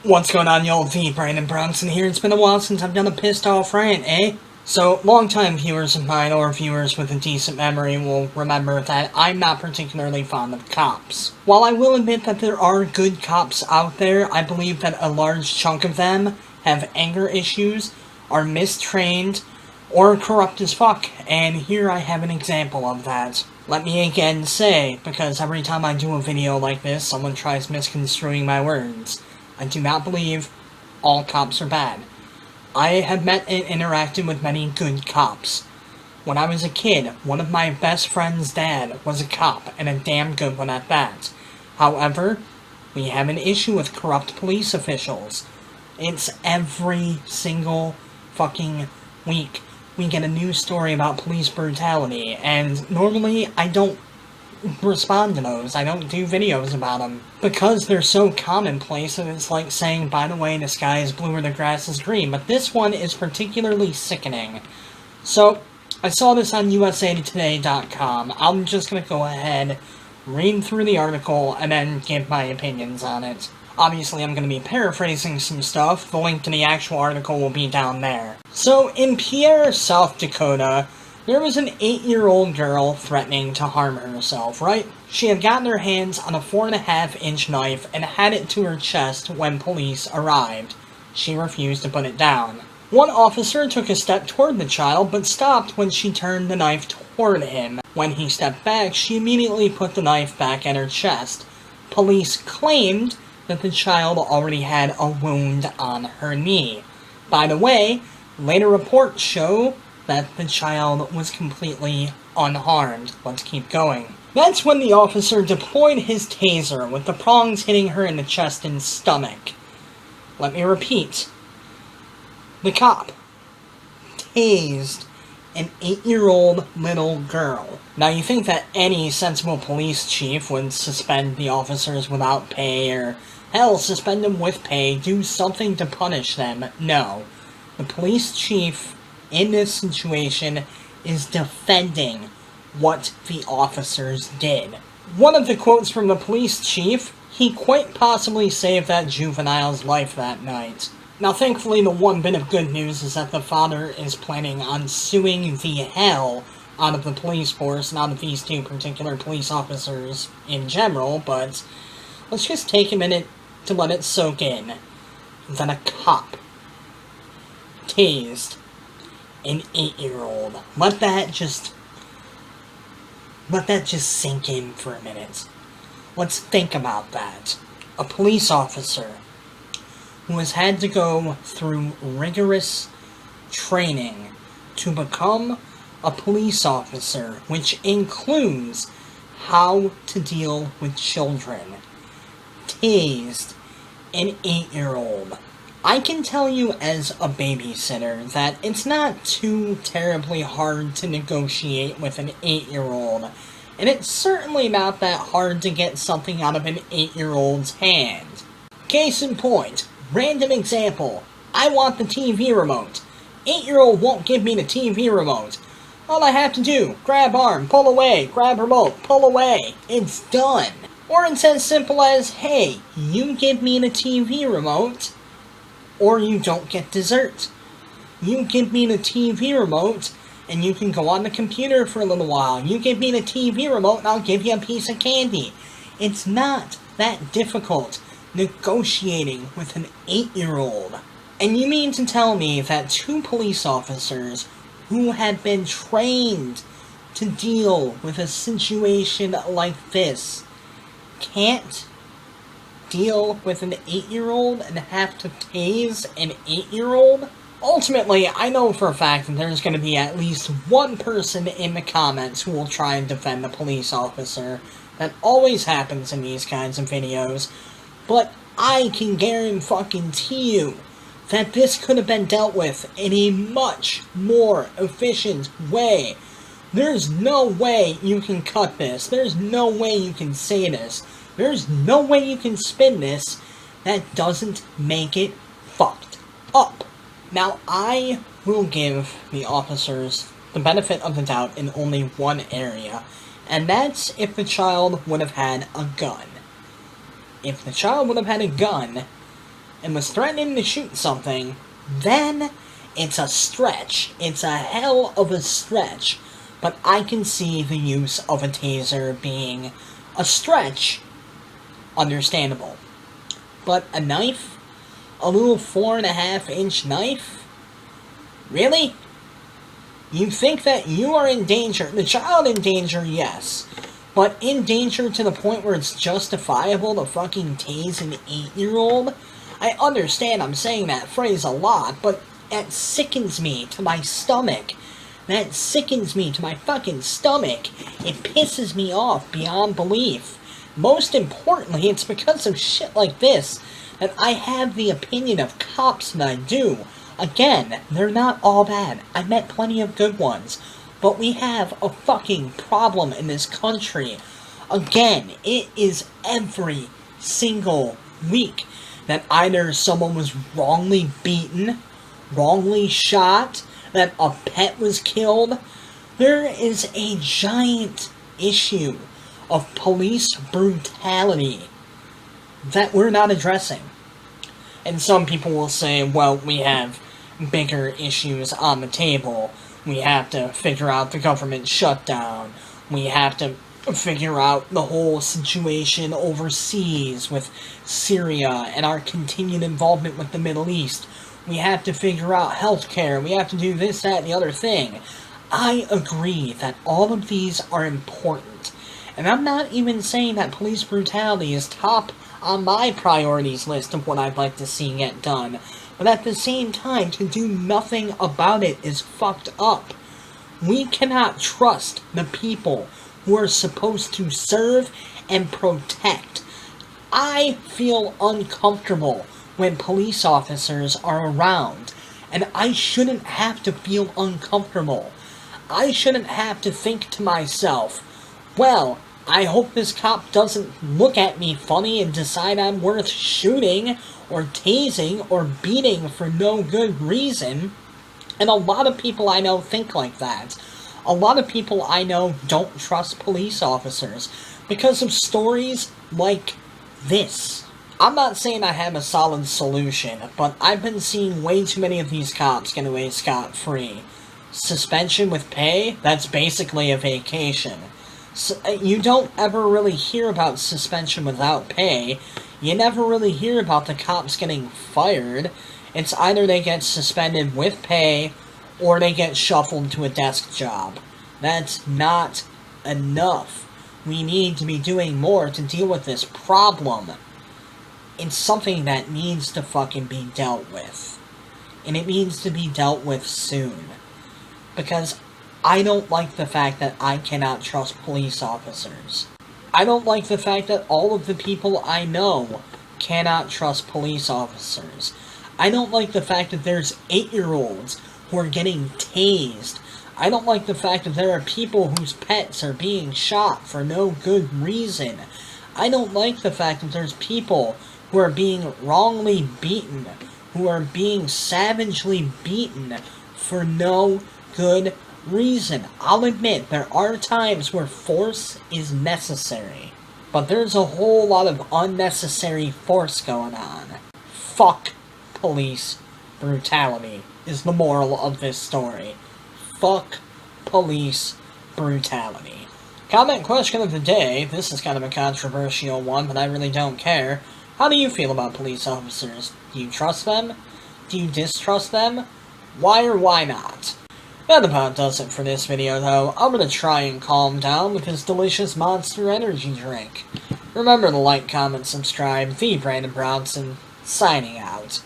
What's going on, y'all? THEBrandonBrownson here. It's been a while since I've done a pissed off rant, eh? So, long-time viewers of mine, or viewers with a decent memory, will remember that I'm not particularly fond of cops. While I will admit that there are good cops out there, I believe that a large chunk of them have anger issues, are mistrained, or corrupt as fuck, and here I have an example of that. Let me again say, because every time I do a video like this, someone tries misconstruing my words. I do not believe all cops are bad. I have met and interacted with many good cops. When I was a kid, one of my best friend's dad was a cop, and a damn good one at that. However, we have an issue with corrupt police officials. It's every single fucking week we get a news story about police brutality, and normally I don't respond to those. I don't do videos about them because they're so commonplace and it's like saying, by the way, the sky is blue or the grass is green. But this one is particularly sickening. So, I saw this on usatoday.com. I'm just gonna go ahead, read through the article, and then give my opinions on it. Obviously, I'm going to be paraphrasing some stuff. The link to the actual article will be down there. So, in Pierre, South Dakota, there was an 8-year-old girl threatening to harm herself, right? She had gotten her hands on a 4.5-inch knife and had it to her chest when police arrived. She refused to put it down. One officer took a step toward the child, but stopped when she turned the knife toward him. When he stepped back, she immediately put the knife back at her chest. Police claimed that the child already had a wound on her knee. By the way, later reports show that the child was completely unharmed. Let's keep going. That's when the officer deployed his taser, with the prongs hitting her in the chest and stomach. Let me repeat. The cop tased an 8-year-old little girl. Now, you think that any sensible police chief would suspend the officers without pay, or hell, suspend them with pay, do something to punish them. No. The police chief in this situation is defending what the officers did. One of the quotes from the police chief, he quite possibly saved that juvenile's life that night. Now, thankfully, the one bit of good news is that the father is planning on suing the hell out of the police force, and out of these two particular police officers in general, but let's just take a minute to let it soak in that a cop tased an 8-year-old. Let that just sink in for a minute. Let's think about that. A police officer who has had to go through rigorous training to become a police officer, which includes how to deal with children, tased an 8-year-old. I can tell you as a babysitter that it's not too terribly hard to negotiate with an 8-year-old, and it's certainly not that hard to get something out of an 8-year-old's hand. Case in point, random example, I want the TV remote. 8-year-old won't give me the TV remote. All I have to do, grab arm, pull away, grab remote, pull away, it's done. Or it's as simple as, hey, you give me the TV remote, or you don't get dessert. You give me the TV remote, and you can go on the computer for a little while. You give me the TV remote, and I'll give you a piece of candy. It's not that difficult negotiating with an 8-year-old. And you mean to tell me that two police officers who had been trained to deal with a situation like this can't deal with an 8-year-old and have to tase an 8-year-old? Ultimately, I know for a fact that there's going to be at least one person in the comments who will try and defend the police officer. That always happens in these kinds of videos. But I can guarantee you that this could have been dealt with in a much more efficient way. There's no way you can cut this. There's no way you can say this. There's no way you can spin this that doesn't make it fucked up. Now, I will give the officers the benefit of the doubt in only one area, and that's if the child would have had a gun. If the child would have had a gun, and was threatening to shoot something, then it's a stretch. It's a hell of a stretch. But I can see the use of a taser being a stretch. Understandable. But a knife? A little 4.5-inch knife? Really? You think that you are in danger? The child in danger, yes. But in danger to the point where it's justifiable to fucking tase an 8-year-old? I understand I'm saying that phrase a lot, but that sickens me to my stomach. That sickens me to my fucking stomach. It pisses me off beyond belief. Most importantly, it's because of shit like this that I have the opinion of cops that I do. Again, they're not all bad. I met plenty of good ones. But we have a fucking problem in this country. Again, it is every single week that either someone was wrongly beaten, wrongly shot, that a pet was killed. There is a giant issue of police brutality that we're not addressing. And some people will say, well, we have bigger issues on the table. We have to figure out the government shutdown. We have to figure out the whole situation overseas with Syria and our continued involvement with the Middle East. We have to figure out healthcare. We have to do this, that, and the other thing. I agree that all of these are important. And I'm not even saying that police brutality is top on my priorities list of what I'd like to see get done. But at the same time, to do nothing about it is fucked up. We cannot trust the people who are supposed to serve and protect. I feel uncomfortable when police officers are around, and I shouldn't have to feel uncomfortable. I shouldn't have to think to myself, well, I hope this cop doesn't look at me funny and decide I'm worth shooting, or tasing, or beating for no good reason. And a lot of people I know think like that. A lot of people I know don't trust police officers because of stories like this. I'm not saying I have a solid solution, but I've been seeing way too many of these cops get away scot-free. Suspension with pay? That's basically a vacation. So, you don't ever really hear about suspension without pay. You never really hear about the cops getting fired. It's either they get suspended with pay, or they get shuffled to a desk job. That's not enough. We need to be doing more to deal with this problem. It's something that needs to fucking be dealt with. And it needs to be dealt with soon. Because I don't like the fact that I cannot trust police officers. I don't like the fact that all of the people I know cannot trust police officers. I don't like the fact that there's 8-year-olds who are getting tased. I don't like the fact that there are people whose pets are being shot for no good reason. I don't like the fact that there's people who are being wrongly beaten, who are being savagely beaten for no good reason. I'll admit, there are times where force is necessary, but there's a whole lot of unnecessary force going on. Fuck police brutality is the moral of this story. Fuck police brutality. Comment question of the day. This is kind of a controversial one, but I really don't care. How do you feel about police officers? Do you trust them? Do you distrust them? Why or why not? That about does it for this video, though. I'm gonna try and calm down with this delicious Monster Energy drink. Remember to like, comment, subscribe. TheBrandonBrownson, signing out.